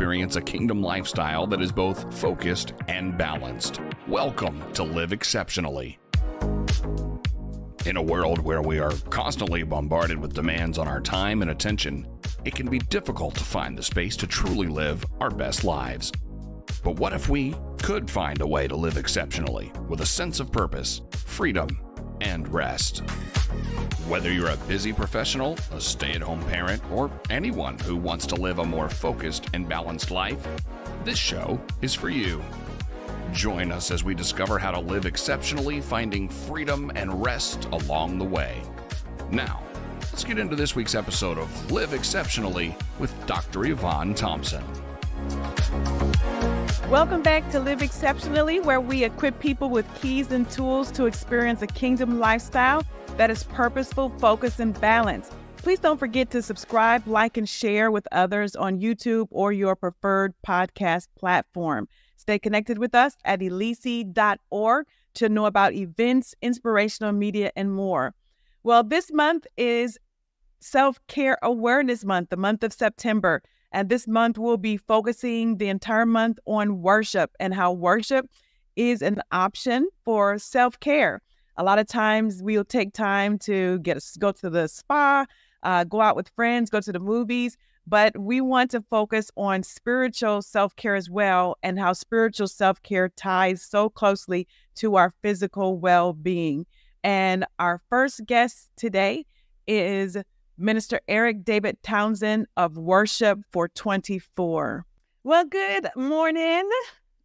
experience a kingdom lifestyle that is both focused and balanced. Welcome to Live Exceptionally. In a world where we are constantly bombarded with demands on our time and attention, it can be difficult to find the space to truly live our best lives. But what if we could find a way to live exceptionally with a sense of purpose, freedom, and rest? Whether you're a busy professional, a stay-at-home parent, or anyone who wants to live a more focused and balanced life, this show is for you. Join us as we discover how to live exceptionally, finding freedom and rest along the way. Now, let's get into this week's episode of Live Exceptionally with Dr. Evonne Thompson. Welcome back to Live Exceptionally, where we equip people with keys and tools to experience a kingdom lifestyle that is purposeful, focused, and balanced. Please don't forget to subscribe, like, and share with others on YouTube or your preferred podcast platform. Stay connected with us at elisi.org to know about events, inspirational media, and more. Well, this month is Self-Care Awareness Month, the month of September. And this month we'll be focusing the entire month on worship and how worship is an option for self-care. A lot of times we'll take time to go to the spa, go out with friends, go to the movies, but we want to focus on spiritual self-care as well and how spiritual self-care ties so closely to our physical well-being. And our first guest today is Minister Eric David Townsend of Worship for 24. Well, good morning,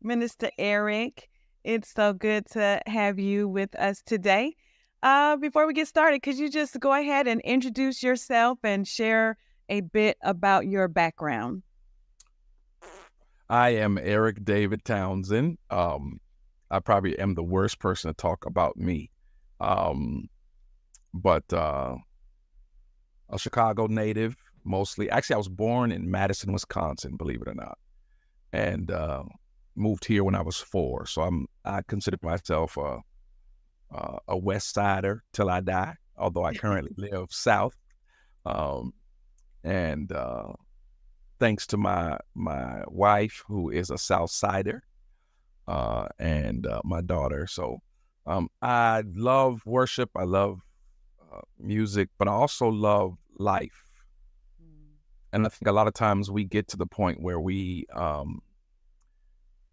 Minister Eric. It's so good to have you with us today. Before we get started, could you just go ahead and introduce yourself and share a bit about your background? I am Eric David Townsend. I probably am the worst person to talk about me. But a Chicago native, mostly. Actually, I was born in Madison, Wisconsin, believe it or not, and moved here when I was 4. So I consider myself a West Sider till I die, although I currently live South. And thanks to my wife, who is a South Sider, and my daughter. So I love worship. I love music, but I also love life. And I think a lot of times we get to the point where we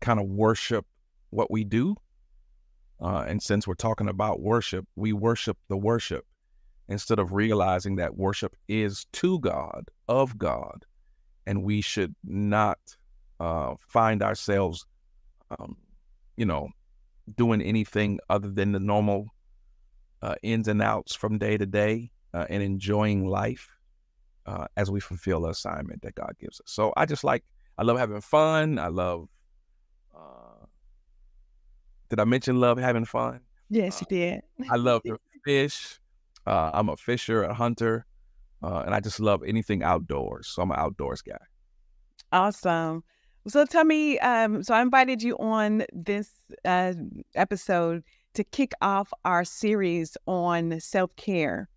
kind of worship what we do. And since we're talking about worship, we worship the worship instead of realizing that worship is to God, of God. And we should not find ourselves, doing anything other than the normal ins and outs from day to day, and enjoying life as we fulfill the assignment that God gives us. So I love having fun. I love, did I mention love having fun? Yes, you did. I love to fish. I'm a fisher, a hunter, and I just love anything outdoors. So I'm an outdoors guy. Awesome. So tell me, so I invited you on this episode to kick off our series on self-care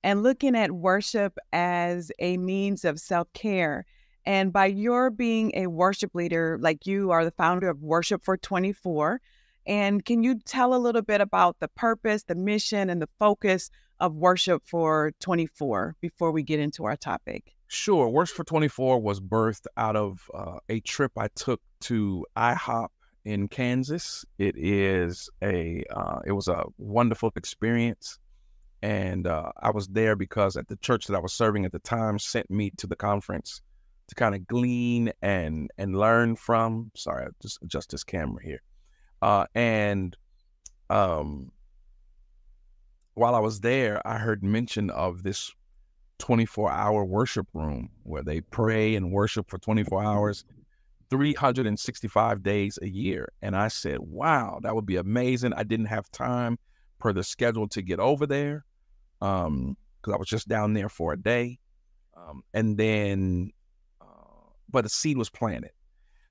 and looking at worship as a means of self-care. And by your being a worship leader, like you are the founder of Worship for 24, and can you tell a little bit about the purpose, the mission, and the focus of Worship for 24 before we get into our topic? Sure. Worship for 24 was birthed out of a trip I took to IHOP in Kansas. It was a wonderful experience. And I was there because at the church that I was serving at the time sent me to the conference to kind of glean and learn from. Sorry, I'll just adjust this camera here. And while I was there, I heard mention of this 24-hour worship room where they pray and worship for 24 hours, 365 days a year. And I said, wow, that would be amazing. I didn't have time per the schedule to get over there because I was just down there for a day. But a seed was planted.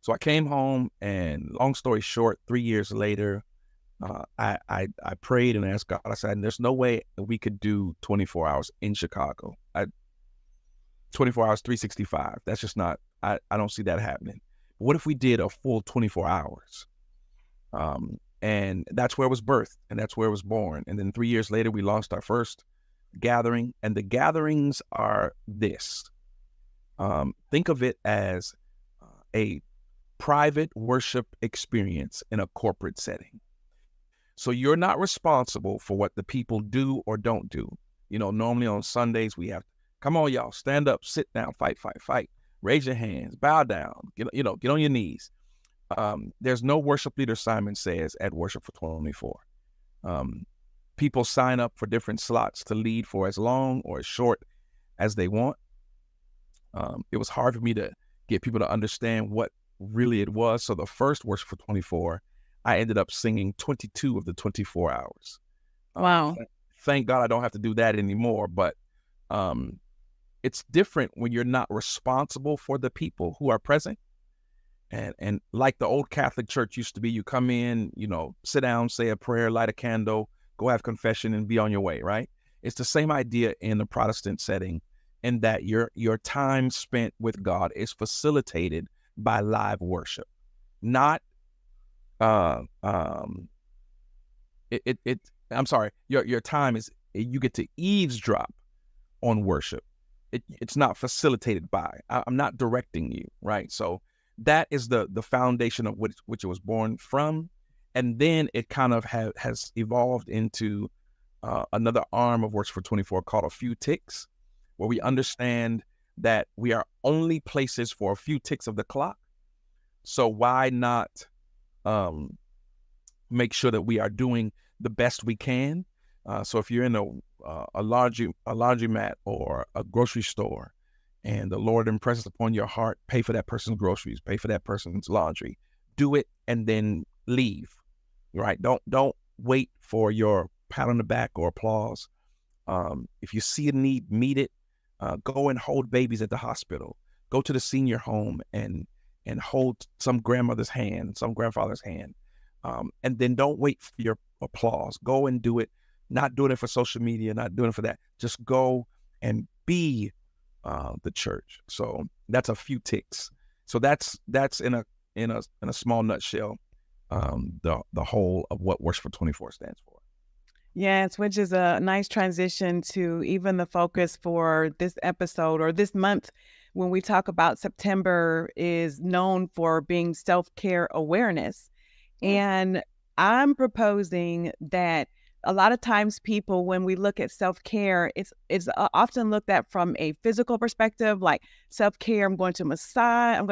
So I came home, and long story short, 3 years later, I prayed and asked God. I said, there's no way that we could do 24 hours in Chicago. 24 hours, 365. That's just not, I don't see that happening. What if we did a full 24 hours? And that's where it was birthed, and that's where it was born. And then 3 years later, we launched our first gathering, and the gatherings are this. Think of it as a private worship experience in a corporate setting. So you're not responsible for what the people do or don't do. Normally on Sundays we have, come on, y'all, stand up, sit down, fight, fight, fight, raise your hands, bow down, get on your knees. There's no worship leader, Simon says, at Worship for 24. People sign up for different slots to lead for as long or as short as they want. It was hard for me to get people to understand what really it was. So the first Worship for 24, I ended up singing 22 of the 24 hours. Wow. Thank God I don't have to do that anymore. But it's different when you're not responsible for the people who are present. And like the old Catholic Church used to be, you come in, sit down, say a prayer, light a candle, go have confession, and be on your way, right? It's the same idea in the Protestant setting, in that your time spent with God is facilitated by live worship, not I'm sorry, your time is, you get to eavesdrop on worship. It's not facilitated by. I'm not directing you, right? So that is the foundation of which it was born from. And then it kind of has evolved into another arm of Worship for 24 called A Few Ticks, where we understand that we are only places for a few ticks of the clock. So why not make sure that we are doing the best we can? So if you're in a laundromat or a grocery store, and the Lord impresses upon your heart, pay for that person's groceries, pay for that person's laundry, do it and then leave, right? Don't wait for your pat on the back or applause. If you see a need, meet it. Go and hold babies at the hospital. Go to the senior home and hold some grandmother's hand, some grandfather's hand. And then don't wait for your applause. Go and do it. Not doing it for social media, not doing it for that. Just go and be the church. So that's A Few Ticks. So that's in a small nutshell, the whole of what Worship for 24 stands for. Yes, which is a nice transition to even the focus for this episode or this month, when we talk about September is known for being self-care awareness. And I'm proposing that a lot of times people, when we look at self-care, it's often looked at from a physical perspective, like self-care, I'm going to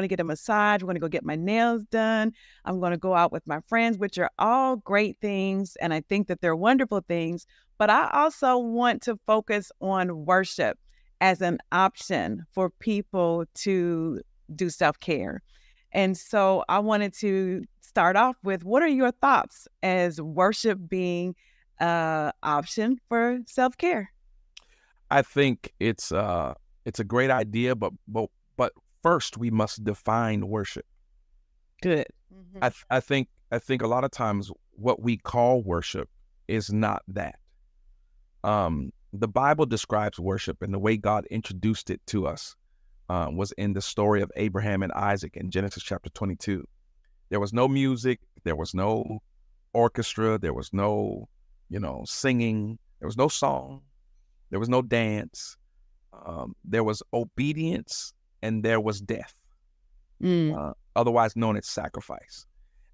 get a massage, I'm going to go get my nails done, I'm going to go out with my friends, which are all great things. And I think that they're wonderful things. But I also want to focus on worship as an option for people to do self-care. And so I wanted to start off with, what are your thoughts as worship being option for self-care? I think it's a great idea, but first we must define worship. Good. Mm-hmm. I think a lot of times what we call worship is not that. The Bible describes worship, and the way God introduced it to us was in the story of Abraham and Isaac in Genesis chapter 22. There was no music, there was no orchestra, there was no singing, there was no song, there was no dance, there was obedience, and there was death, otherwise known as sacrifice.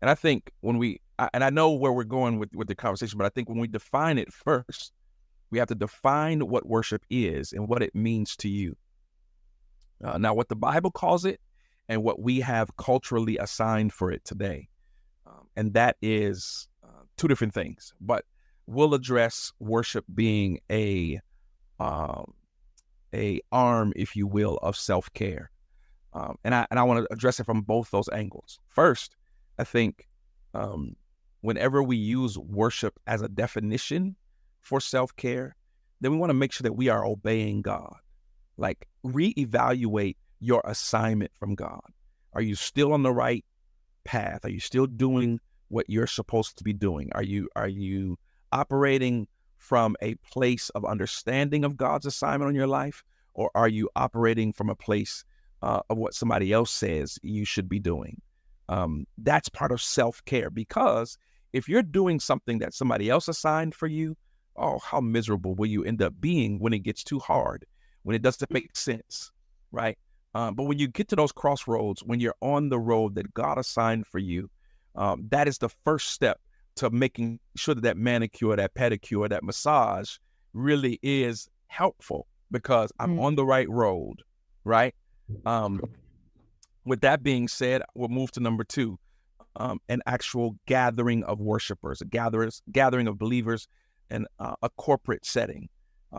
And I think and I know where we're going with the conversation, but I think when we define it first, we have to define what worship is and what it means to you. Now, what the Bible calls it and what we have culturally assigned for it today, and that is two different things, but we'll address worship being a arm, if you will, of self-care. And I want to address it from both those angles. First, I think whenever we use worship as a definition for self-care, then we want to make sure that we are obeying God. Like, reevaluate your assignment from God. Are you still on the right path? Are you still doing what you're supposed to be doing? Are you operating from a place of understanding of God's assignment on your life, or are you operating from a place of what somebody else says you should be doing. That's part of self-care, because if you're doing something that somebody else assigned for you, oh, how miserable will you end up being when it gets too hard, when it doesn't make sense, right? But when you get to those crossroads, when you're on the road that God assigned for you, that is the first step to making sure that that manicure, that pedicure, that massage really is helpful, because I'm on the right road, right? With that being said, we'll move to number 2, an actual gathering of worshipers, a gathering of believers, and a corporate setting.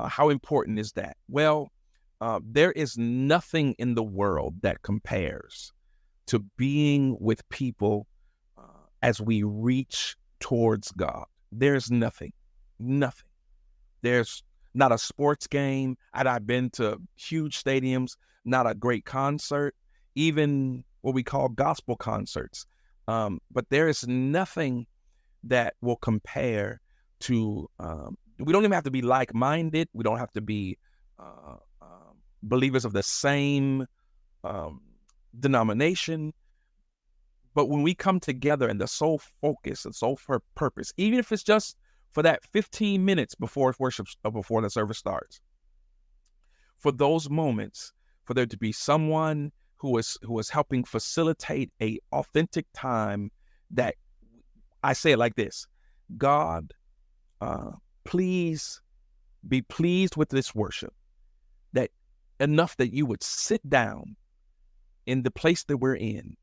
How important is that? Well, there is nothing in the world that compares to being with people as we reach towards God. There's nothing. There's not a sports game, and I've been to huge stadiums, not a great concert, even what we call gospel concerts. But there is nothing that will compare to, we don't even have to be like-minded. We don't have to be believers of the same denomination. But when we come together and the sole focus and sole purpose, even if it's just for that 15 minutes before worship, before the service starts, for those moments, for there to be someone who is helping facilitate a authentic time, that I say it like this: God, please be pleased with this worship, that enough that you would sit down in the place that we're in,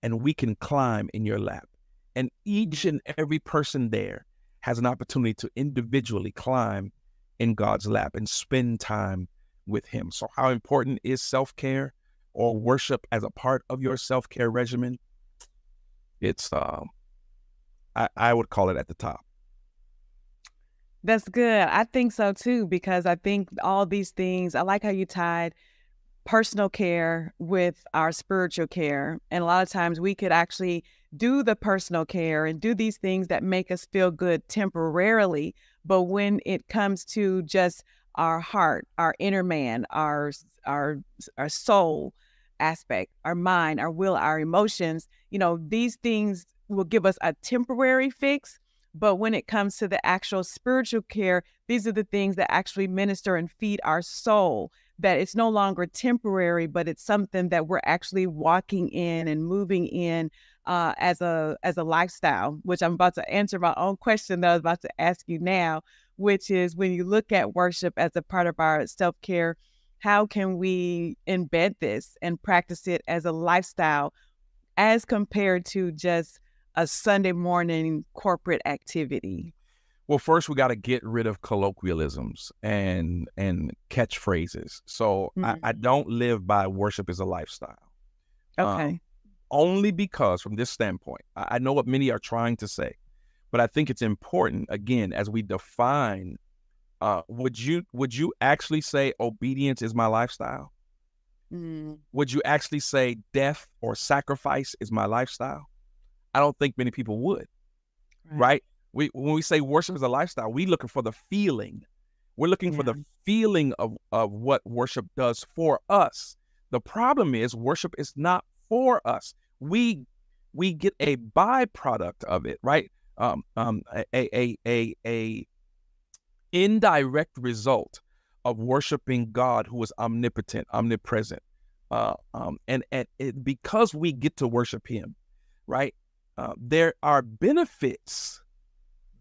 and we can climb in your lap. And each and every person there has an opportunity to individually climb in God's lap and spend time with him. So how important is self-care or worship as a part of your self-care regimen? It's, I would call it at the top. That's good. I think so too, because I think all these things, I like how you tied personal care with our spiritual care. And a lot of times we could actually do the personal care and do these things that make us feel good temporarily. But when it comes to just our heart, our inner man, our soul aspect, our mind, our will, our emotions, these things will give us a temporary fix. But when it comes to the actual spiritual care, these are the things that actually minister and feed our soul, that it's no longer temporary, but it's something that we're actually walking in and moving in as a lifestyle, which I'm about to answer my own question that I was about to ask you now, which is, when you look at worship as a part of our self-care, how can we embed this and practice it as a lifestyle as compared to just a Sunday morning corporate activity? Well, first we got to get rid of colloquialisms and catchphrases. So I don't live by worship as a lifestyle. Okay. Only because, from this standpoint, I know what many are trying to say, but I think it's important, again, as we define, would you actually say obedience is my lifestyle? Would you actually say death or sacrifice is my lifestyle? I don't think many people would, right? When we say worship is a lifestyle, we're looking for the feeling. We're looking for the feeling of what worship does for us. The problem is worship is not for us. We get a byproduct of it, right? A indirect result of worshiping God, who is omnipotent, omnipresent, and because we get to worship him, right? There are benefits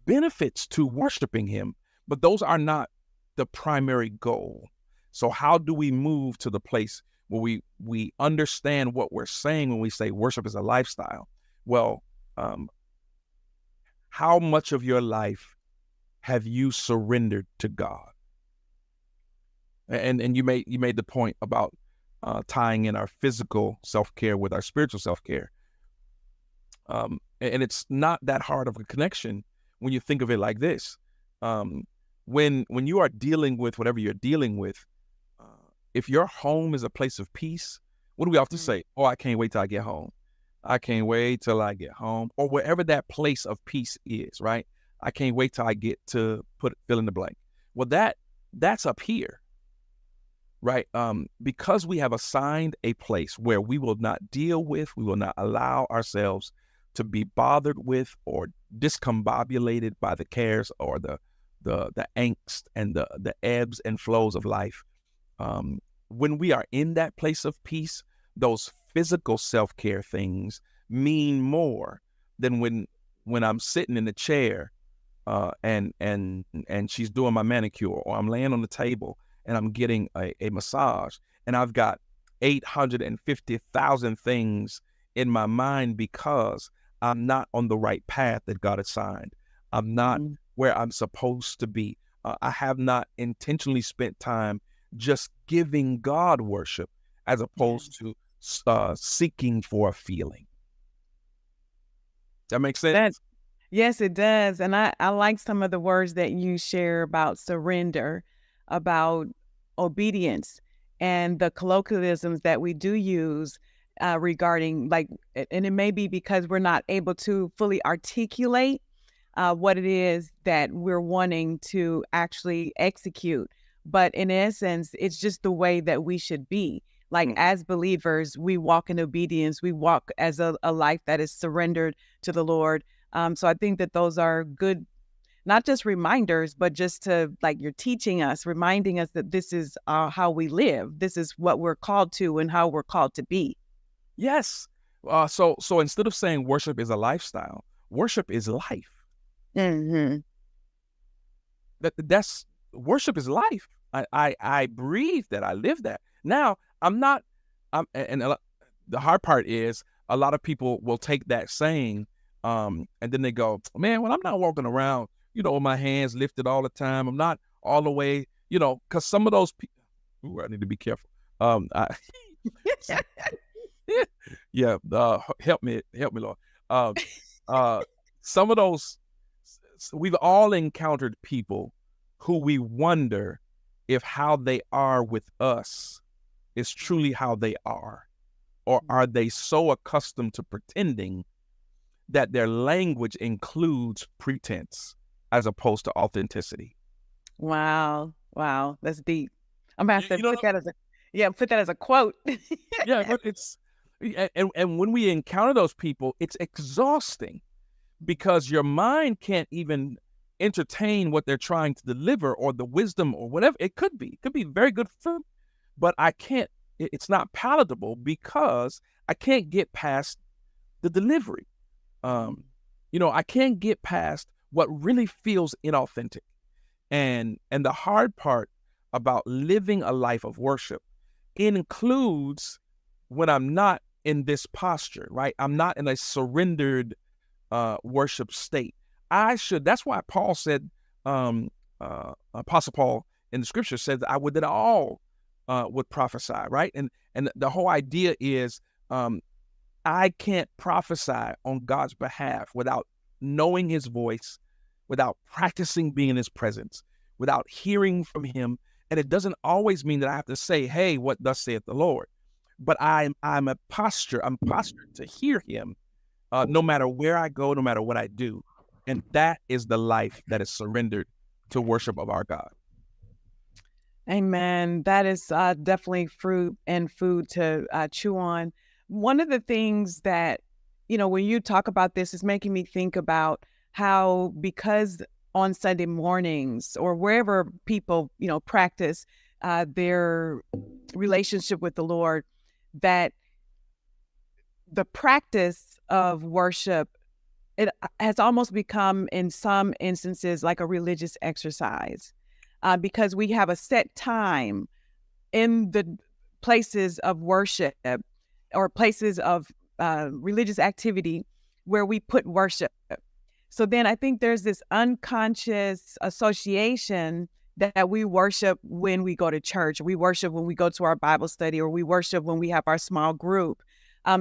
to worshiping him, but those are not the primary goal. So how do we move to the place where we understand what we're saying when we say worship is a lifestyle? Well, how much of your life have you surrendered to God? And you made the point about tying in our physical self-care with our spiritual self-care. And it's not that hard of a connection when you think of it like this. When you are dealing with whatever you're dealing with, if your home is a place of peace, what do we often say? Oh, I can't wait till I get home. I can't wait till I get home, or wherever that place of peace is, right? I can't wait till I get to fill in the blank. Well, that's up here. right? Because we have assigned a place where we will not deal with, we will not allow ourselves to be bothered with or discombobulated by the cares or the angst and the ebbs and flows of life. When we are in that place of peace, those physical self-care things mean more than when I'm sitting in the chair and she's doing my manicure, or I'm laying on the table and I'm getting a massage, and I've got 850,000 things in my mind because I'm not on the right path that God assigned. I'm not where I'm supposed to be. I have not intentionally spent time just giving God worship as opposed to seeking for a feeling. That makes sense? Yes, it does. And I like some of the words that you share about surrender, about obedience, and the colloquialisms that we do use regarding, like, and it may be because we're not able to fully articulate what it is that we're wanting to actually execute. But in essence, it's just the way that we should be. Like, as believers, we walk in obedience. We walk as a life that is surrendered to the Lord. So I think that those are good, not just reminders, but just to, like, you're teaching us, reminding us that this is how we live. This is what we're called to and how we're called to be. Yes. So instead of saying worship is a lifestyle, worship is life. Mm-hmm. That's worship is life. I breathe that. I live that. Now the hard part is a lot of people will take that saying, and then they go, man, well, I'm not walking around, with my hands lifted all the time. I'm not all the way, because some of those people, I need to be careful. Yeah, help me, Lord. Some of those, we've all encountered people who we wonder if how they are with us is truly how they are, or are they so accustomed to pretending that their language includes pretense as opposed to authenticity. Wow, that's deep. I'm gonna have to put that as a quote. Yeah, but it's and when we encounter those people, it's exhausting because your mind can't even entertain what they're trying to deliver or the wisdom or whatever. It could be very good food, but I can't. It's not palatable because I can't get past the delivery. I can't get past what really feels inauthentic. And the hard part about living a life of worship includes when I'm not in this posture, right? I'm not in a surrendered worship state. That's why Paul said, Apostle Paul in the scripture said that I would that all would prophesy, right? And the whole idea is I can't prophesy on God's behalf without knowing his voice, without practicing being in his presence, without hearing from him. And it doesn't always mean that I have to say, hey, what thus saith the Lord? But I'm postured to hear him no matter where I go, no matter what I do. And that is the life that is surrendered to worship of our God. Amen. That is definitely fruit and food to chew on. One of the things that, when you talk about this is making me think about how, because on Sunday mornings or wherever people, practice their relationship with the Lord, that the practice of worship, it has almost become in some instances like a religious exercise because we have a set time in the places of worship or places of religious activity where we put worship. So then I think there's this unconscious association that we worship when we go to church, we worship when we go to our Bible study, or we worship when we have our small group,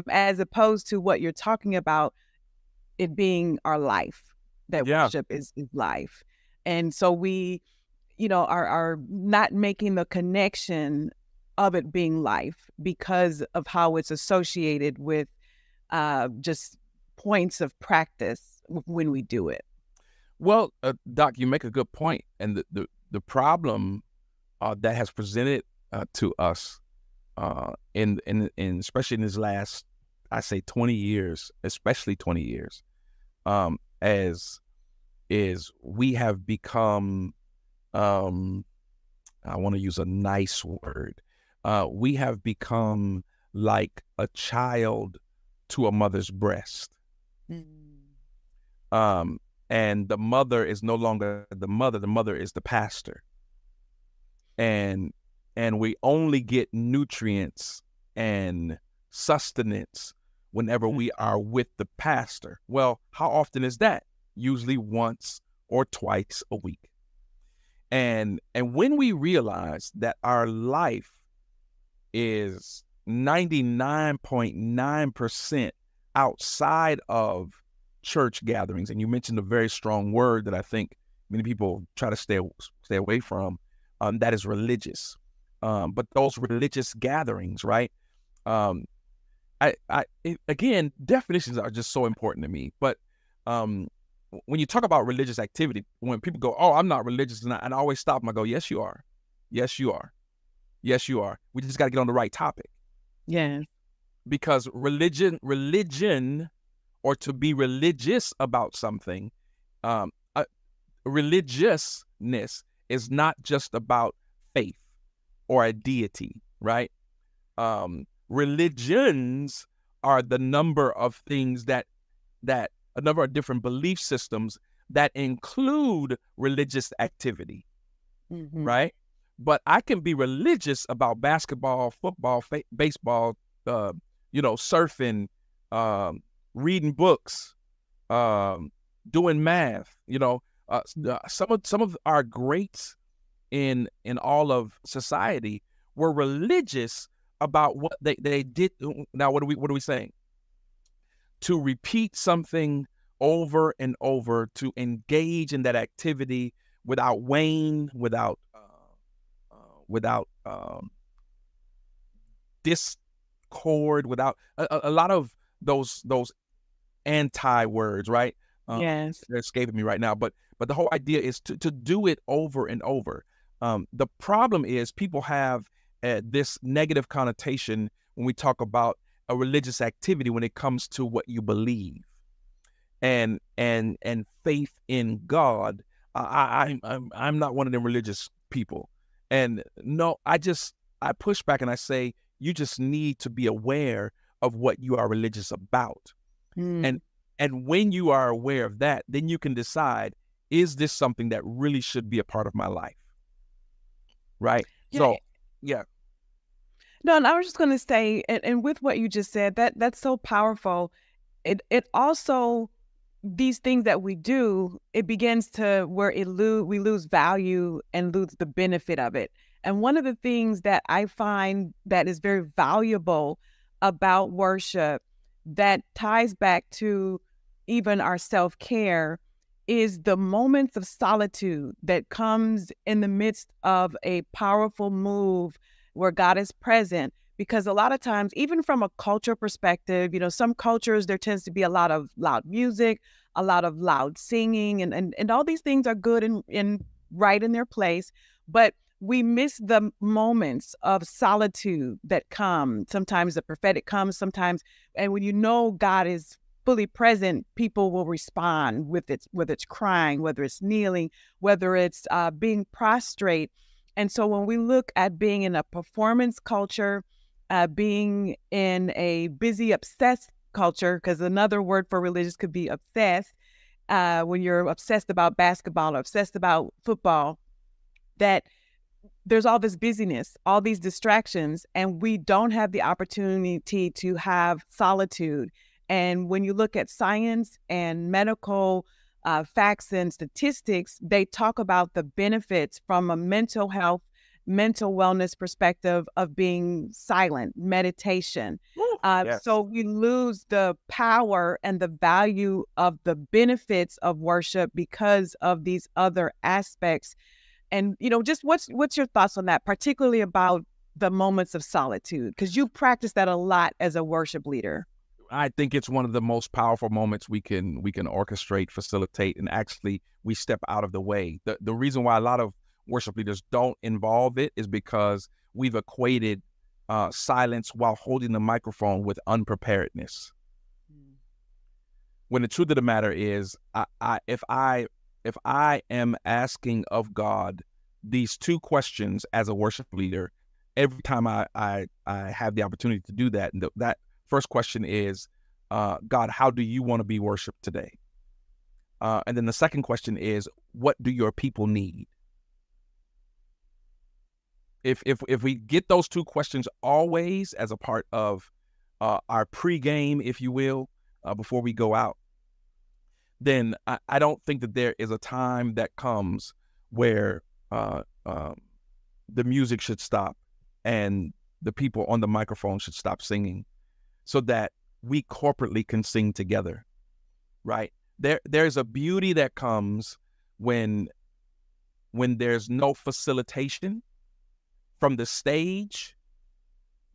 as opposed to what you're talking about, it being our life, that worship is life. And so we, are not making the connection of it being life because of how it's associated with just points of practice when we do it. Well, Doc, you make a good point. And the problem that has presented to us in especially in this last, I say 20 years, especially 20 years, as is we have become, I want to use a nice word. We have become like a child to a mother's breast. And the mother is no longer the mother is the pastor. And we only get nutrients and sustenance whenever we are with the pastor. Well, how often is that? Usually once or twice a week. And when we realize that our life is 99.9% outside of church gatherings, and you mentioned a very strong word that I think many people try to stay away from, that is religious. But those religious gatherings, right? Again, definitions are just so important to me. But when you talk about religious activity, when people go, "Oh, I'm not religious," and I always stop them. I go, "Yes, you are. Yes, you are. Yes, you are." We just got to get on the right topic. Yes. Because religion, or to be religious about something, religiousness is not just about faith or a deity, right? Religions are the number of things that a number of different belief systems that include religious activity, right? But I can be religious about basketball, football, baseball, surfing, reading books, doing math. Some of our greats in all of society were religious about what they did. Now, what are we saying? To repeat something over and over, to engage in that activity without wane, without discord, without a lot of those anti words, right? Yes. They're escaping me right now, but the whole idea is to do it over and over. The problem is people have this negative connotation when we talk about a religious activity when it comes to what you believe and faith in God. I'm not one of them religious people, and no, I push back and I say you just need to be aware of what you are religious about. And when you are aware of that, then you can decide, is this something that really should be a part of my life? Right? Yeah. So, yeah. No, and I was just going to say, and with what you just said, that's so powerful. It also, these things that we do, it begins to where we lose value and lose the benefit of it. And one of the things that I find that is very valuable about worship that ties back to even our self-care is the moments of solitude that comes in the midst of a powerful move where God is present. Because a lot of times, even from a culture perspective, some cultures, there tends to be a lot of loud music, a lot of loud singing, and all these things are good and right in their place. But we miss the moments of solitude that come. Sometimes the prophetic comes, sometimes, and when God is fully present, people will respond whether it's crying, whether it's kneeling, whether it's being prostrate. And so when we look at being in a performance culture, being in a busy, obsessed culture, because another word for religious could be obsessed, when you're obsessed about basketball or obsessed about football, that there's all this busyness, all these distractions, and we don't have the opportunity to have solitude. And when you look at science and medical facts and statistics, they talk about the benefits from a mental health, mental wellness perspective of being silent, meditation. Yes. So we lose the power and the value of the benefits of worship because of these other aspects. And, just what's your thoughts on that, particularly about the moments of solitude? Because you practice that a lot as a worship leader. I think it's one of the most powerful moments we can orchestrate, facilitate, and actually we step out of the way. The reason why a lot of worship leaders don't involve it is because we've equated silence while holding the microphone with unpreparedness. When the truth of the matter is, if I am asking of God these two questions as a worship leader, every time I have the opportunity to do that, and that first question is, God, how do you want to be worshiped today? And then the second question is, what do your people need? If we get those two questions always as a part of our pregame, if you will, before we go out, then I don't think that there is a time that comes where the music should stop and the people on the microphone should stop singing, so that we corporately can sing together, right? There's a beauty that comes when there's no facilitation from the stage,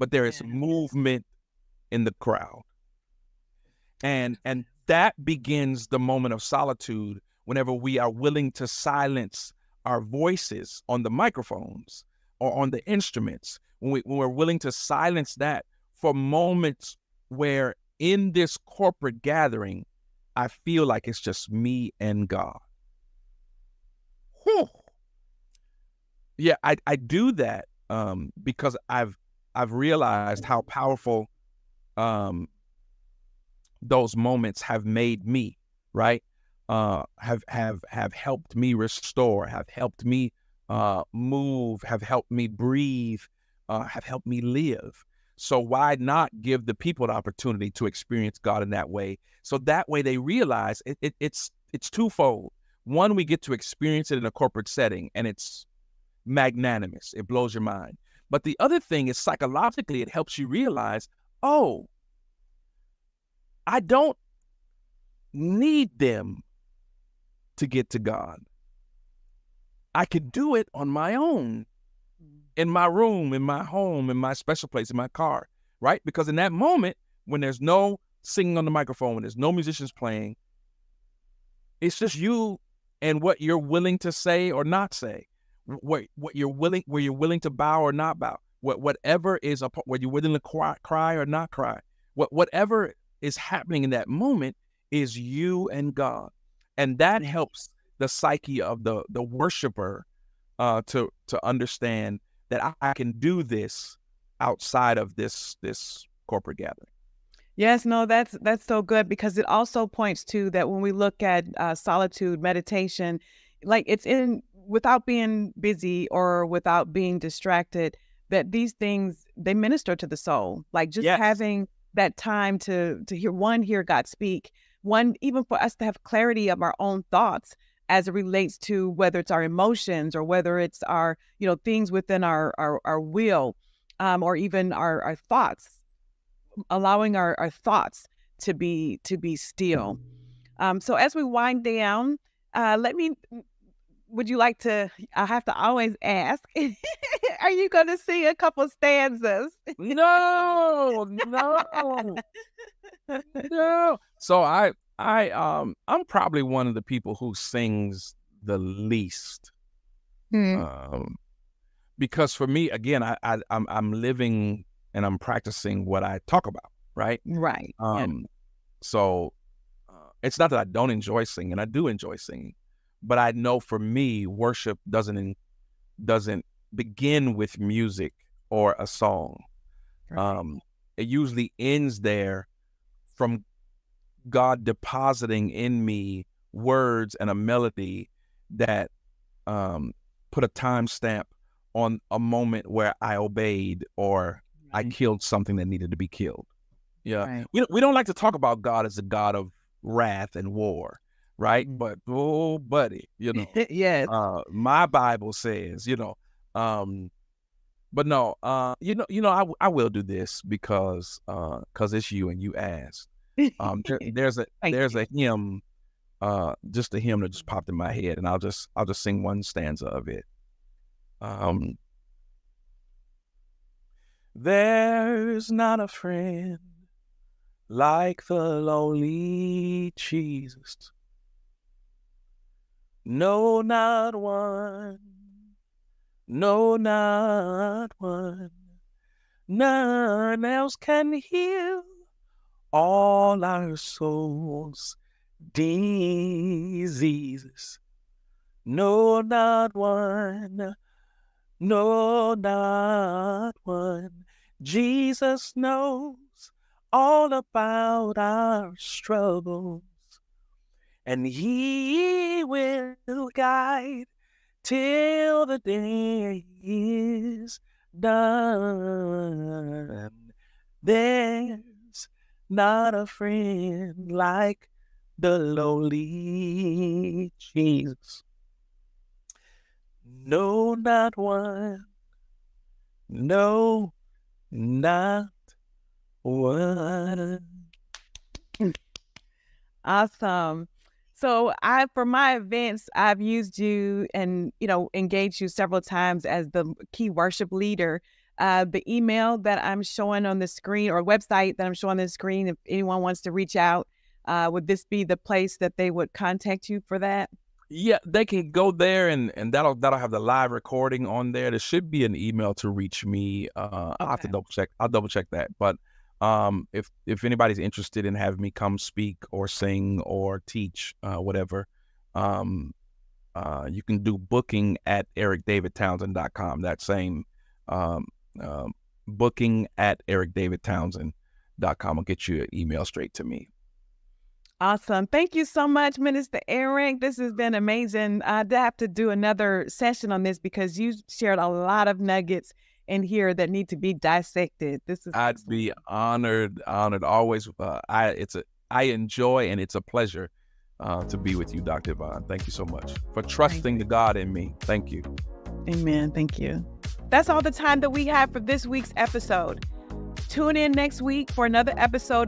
but there is movement in the crowd. And that begins the moment of solitude whenever we are willing to silence our voices on the microphones or on the instruments, when we're willing to silence that for moments where in this corporate gathering, I feel like it's just me and God. Whew. Yeah, I do that because I've realized how powerful those moments have made me, right? Have helped me restore, have helped me move, have helped me breathe, have helped me live. So why not give the people the opportunity to experience God in that way? So that way they realize it's twofold. One, we get to experience it in a corporate setting, and it's magnanimous. It blows your mind. But the other thing is, psychologically, it helps you realize, oh, I don't need them to get to God. I can do it on my own, in my room, in my home, in my special place, in my car, right? Because in that moment, when there's no singing on the microphone, when there's no musicians playing, it's just you and what you're willing to say or not say, what you're willing, where you're willing to bow or not bow, whatever is where you're willing to cry or not cry, whatever is happening in that moment is you and God, and that helps the psyche of the worshiper to understand that I can do this outside of this corporate gathering. Yes, no, that's so good, because it also points to that when we look at solitude meditation, like it's in without being busy or without being distracted, that these things, they minister to the soul. Like just having that time to hear God speak, even for us to have clarity of our own thoughts as it relates to whether it's our emotions or whether it's our, things within our will, or even our thoughts, allowing our thoughts to be still. So as we wind down, would you like to, I have to always ask, are you going to sing a couple stanzas? No. So I'm probably one of the people who sings the least. Because for me, again, I'm living and I'm practicing what I talk about, right? Right. So it's not that I don't enjoy singing. I do enjoy singing, but I know for me, worship doesn't begin with music or a song. Right. It usually ends there, from God depositing in me words and a melody that put a timestamp on a moment where I obeyed or I killed something that needed to be killed. Yeah. Right. We don't like to talk about God as a God of wrath and war, right? But, oh, buddy, yes. My Bible says, but no, I will do this because it's you and you asked. There's a hymn, just a hymn that just popped in my head, and I'll just sing one stanza of it. There's not a friend like the lowly Jesus. No, not one. No, not one. None else can heal all our souls' diseases. No, not one. No, not one. Jesus knows all about our struggles, and he will guide till the day is done. There's not a friend like the lowly Jesus. No, not one. No, not one. Awesome. So for my events, I've used you and, engaged you several times as the key worship leader. The email that I'm showing on the screen or website that I'm showing on the screen, if anyone wants to reach out, would this be the place that they would contact you for that? Yeah, they can go there and that'll have the live recording on there. There should be an email to reach me. I'll have to Okay. double check. I'll double check that. But if anybody's interested in having me come speak or sing or teach, whatever, you can do booking at ericdavidtownsend.com. That same booking at ericdavidtownsend.com will get you an email straight to me. Awesome. Thank you so much, Minister Eric. This has been amazing. I'd have to do another session on this because you shared a lot of nuggets in here that need to be dissected. This is I'd be honored. Always. I enjoy and it's a pleasure to be with you, Dr. Evonne. Thank you so much for trusting the God in me. Thank you. Amen. Thank you. That's all the time that we have for this week's episode. Tune in next week for another episode